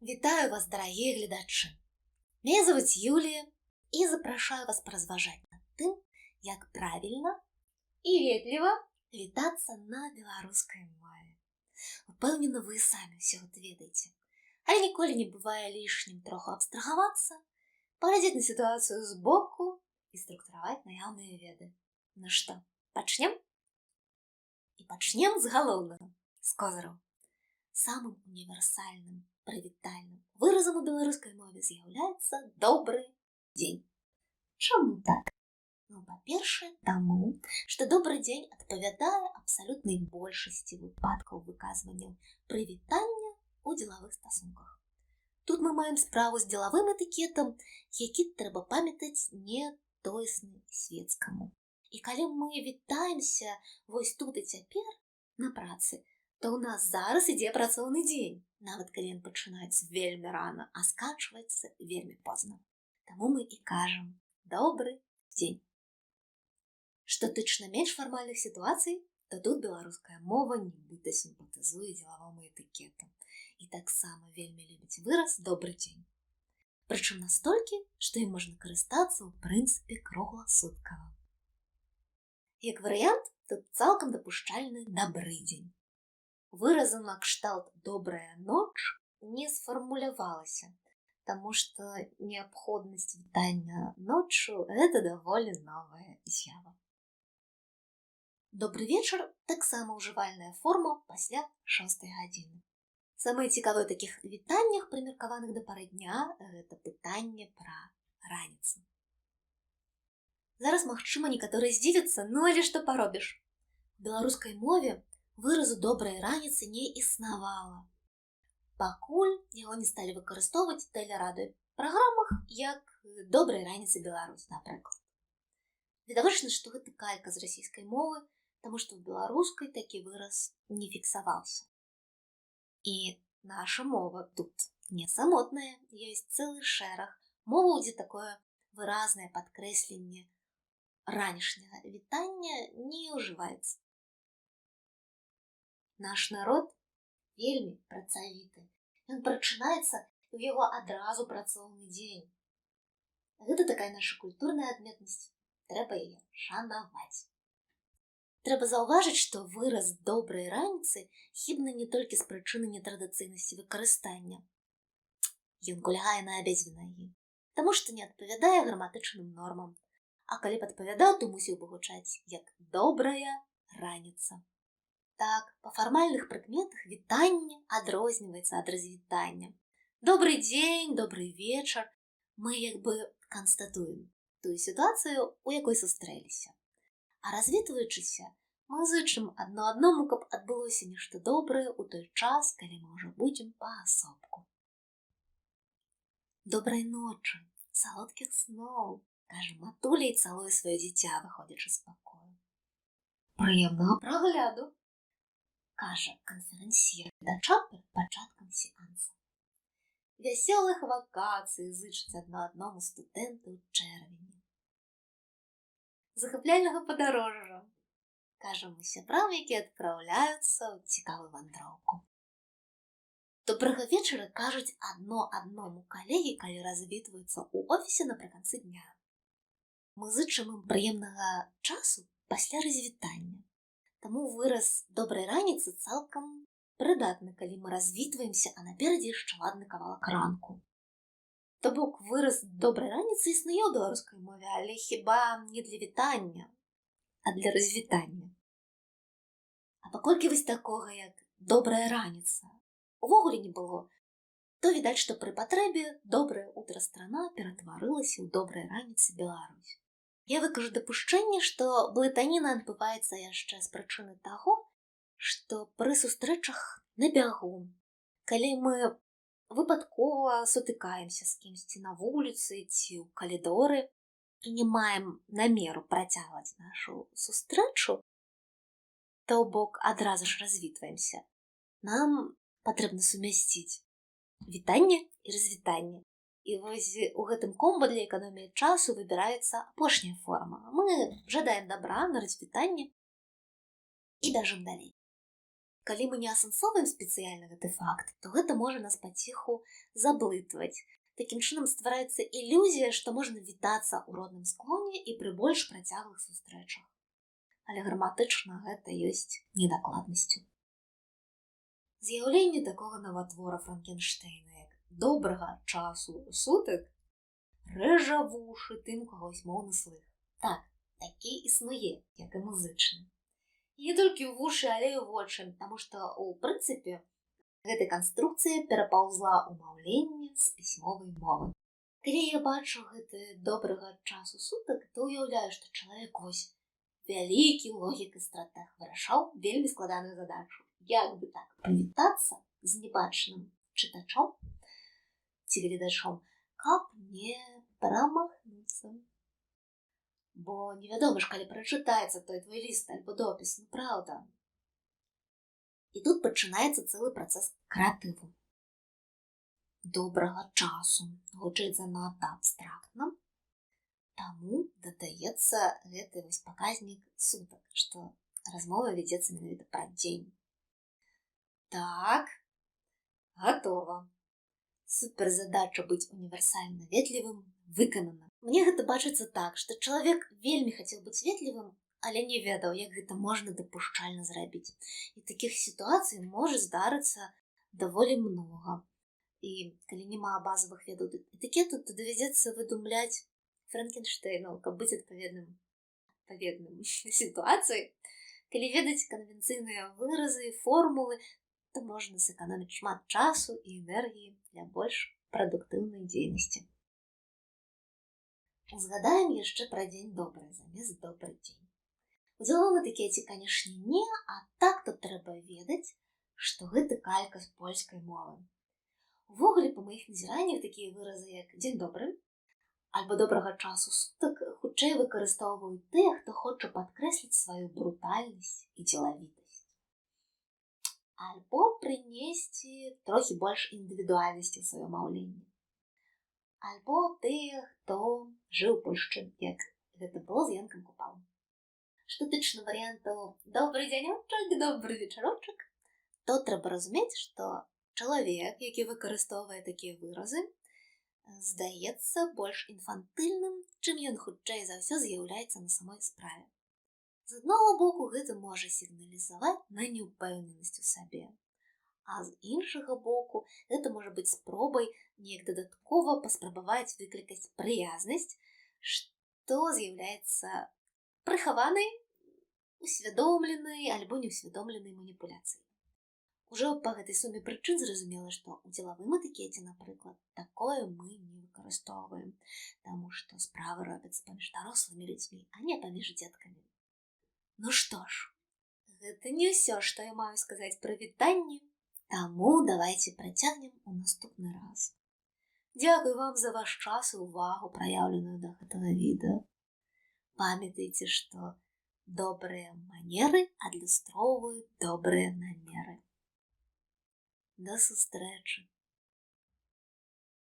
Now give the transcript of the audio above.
Вітаю вас, дорогие глядачи! Меня зовут Юлия и запрошаю вас поразважаць над тым, як правільна і ветліва вітацца на беларускай мове. Упэўнена, вы самі ўсё гэта ведаеце, але ніколі не бывае лішнім троху абстрагавацца, паглядзець на сітуацыю збоку і структураваць наяўныя веды. Ну што, пачнем? І пачнем з галоўнага, з козыраў. Самым універсальным прывітальным выразам у беларускай мове з'яўляецца добры дзень. Чаму так? Па-першае, таму, што добры дзень адпавядае абсалютнай большасці выпадкаў выказванняў прывітання ў дзелавых стасунках. Тут мы маем справу з дзелавым этыкетам, які трэба памятаць не тоесны светскаму. І калі мы вітаемся вось тут і цяпер на працы, то ў нас зараз ідзе працоўны дзень, нават калі ён пачынаецца вельмі рана, а сканчваецца вельмі позна. Таму мы і кажам добры дзень. Што тычна менш фармальных сітуацый, то тут беларуская мова нібыта сімпатызуе дзелавому этыкету і таксама вельмі любіць выраз добры дзень. Прычым настолькі, што ім можна карыстацца ў прынцыпе кругласуткава. Як варыянт, тут цалкам дапушчальны дабры дзень. Выразу накшталт «добрая ноч» не сфармулявалася, таму што неабходнасць вітання ноччу – гэта даволі новая з'ява. Добры вечар таксама ўжывальная форма пасля 6 гадзіны. Самае цікавае ў такіх вітаннях, прымеркаваных да пары дня, гэта пытанне пра раніцу. Зараз, магчыма, некаторыя здзівяцца, ну але што паробіш? У беларускай мове выразу добрай раніцы не існавала, пакуль яго не сталі выкарыстоўваць у тэлерадыёпраграмах як добрай раніцы Беларусь, напрыклад. Відавочна, што гэта калька з расійскай мовы, таму што ў беларускай такі выраз не фіксаваўся. І наша мова тут не самотная, ёсць цэлы шэраг моваў, дзе такое выразнае падкрэсленне ранішняга вітання не ўжываецца. Наш народ вельмі працавіты. Ён прачынаецца ў яго адразу працоўны дзень. Гэта такая наша культурная адметнасць. Трэба яе шанаваць. Трэба заўважыць, што выраз добрай раніцы хібны не толькі з прычыны нетрадыцыйнасці выкарыстання. Ён кульгае на абедзве нагі, таму што не адпавядае граматычным нормам. А калі б адпавядаў, то мусіў бы гучаць як добрая раніца. Так, па фармальных прыкметах вітанне адрозніваецца ад развітання. Добры дзень, добры вечар. Мы як бы канстатуем тую сітуацыю, у якой сустрэліся. А развітваючыся, мы зычым адно аднаму, каб адбылося нешта добрае ў той час, калі мы ўжо будзем паасобку. Добрай ночы, салодкіх сноў, кажа матуля і цалуе сваё дзіця, выходзячы з пакою. Прыемнага прагляду, кажа канферансьер гледачам перад пачаткам сеанса. Вясёлых вакацый зычыць адно аднаму студэнты ў чэрвені. Захапляльнага падарожжа, кажам мы сябрам, якія адпраўляюцца ў цікавую вандроўку. Добрага вечара кажуць адно аднаму калегі, калі развітваюцца ў офісе напрыканцы дня. Мы зычым ім прыемнага часу пасля развітання. Таму выраз добрай раніцы цалкам прыдатны, калі мы развітваемся, а наперадзе яшчэ ладны кавалак ранку. То бок выраз добрай раніцы існуе ў беларускай мове, але хіба не для вітання, а для развітання. А паколькі вось такога, як добрая раніца, увогуле не было, то відаць, што пры патрэбе добрае утра страна ператварылася ў добрай раніцы Беларусь. Я выкажу дапушчэнне, што блытаніна адбываецца яшчэ з прычыны таго, што пры сустрэчах на бягу, калі мы выпадкова сутыкаемся з кімсьці на вуліцы ці ў калідоры і не маем намеру працягваць нашу сустрэчу, то бок адразу ж развітваемся. Нам патрэбна сумясціць вітанне і развітанне. І вось у гэтым комбо для эканоміі часу выбіраецца апошняя форма. Мы жадаем добра на развітанне і бяжым далей. калі мы не асэнсоўваем спецыяльна гэты факт, то гэта можа нас паціху заблытваць. Такім чынам ствараецца ілюзія, што можна вітацца ў родным склоне і пры больш працяглых сустрэчах. Але граматычна гэта ёсць недакладнасцю. З'яўленне такога наватвора Франкенштэйна, як добрага часу сутак, рэжа вушы тым, у кагось моўны слых. Так, такі існуе, як і музычны. І не толькі ў вушы, але і ў вочы, таму што, у прынцыпе, гэта канструкцыя перапаўзла ў маўленне з пісьмовай мовы. Калі я бачу гэты добрага часу сутак, то ўяўляю, што чалавек вось вялікі логік і стратэг вырашаў вельмі складаную задачу. Як бы так прывітацца з небачным чытачом ці гледачом, каб не прамахнуцца. Бо невядома ж, калі прачытаецца той твой ліст альбо допіс, ну праўда. І тут пачынаецца цэлы працэс крэатыву. Добрага часу гучыць занадта абстрактна, таму дадаецца гэты вось паказнік сутак, што размова вядзецца менавіта пра дзень. Так, гатова. Суперзадача быць універсальна ветлівым выканана. Мне гэта бачыцца так, што чалавек вельмі хацеў быць ветлівым, але не ведаў, як гэта можна дапушчальна зрабіць. І такіх сітуацый можа здарыцца даволі многа. І калі няма базавых ведаў этыкету, то давядзецца выдумляць Франкенштэйну, каб быць адпаведным сітуацыі. Калі ведаць канвенцыйныя выразы і формулы, то можна сэканоміць шмат часу і энергіі для больш прадуктыўнай дзейнасці. Згадаем яшчэ пра дзень добры замест добры дзень. Удзеловым этыкеце, канешне, не, а так тут трэба ведаць, што гэта калька з польскай мовы. Увогуле, па маіх назіраннях, такія выразы, як дзень добры альбо добрага часу сутак хутчэй выкарыстоўваюць тыя, хто хоча падкрэсліць сваю брутальнасць і дзелавітасць. Альбо прынесці трохі больш індывідуальнасці ў сваё маўленне. Альбо тыя, хто жыў у Польшчы, як гэта было з Янкам Купалам. Што тычна варыянтаў добры дзянёчак, добры вечарочак, то трэба разумець, што чалавек, які выкарыстоўвае такія выразы, здаецца больш інфантыльным, чым ён хутчэй за ўсё з'яўляецца на самой справе. З аднаго боку, гэта можа сігналізаваць на неўпэўненасць у сабе, а з іншага боку, гэта можа быць спробай неяк дадаткова паспрабаваць выклікаць прыязнасць, што з'яўляецца прыхаванай, усвядомленай альбо неўсвядомленай маніпуляцыяй. Ужо па гэтай суме прычын зразумела, што ў дзелавым этыкеце, напрыклад, такое мы не выкарыстоўваем, таму што справы робяцца паміж дарослымі людзьмі, а не паміж дзеткамі. Ну што ж, гэта не ўсё, што я маю сказаць пра вітанне, таму давайце працягнем у наступны раз. Дзякую вам за ваш час і ўвагу, праяўленую да гэтага відэа. Памятайце, што добрыя манеры адлюстроўваюць добрыя намеры. До сустрэчы!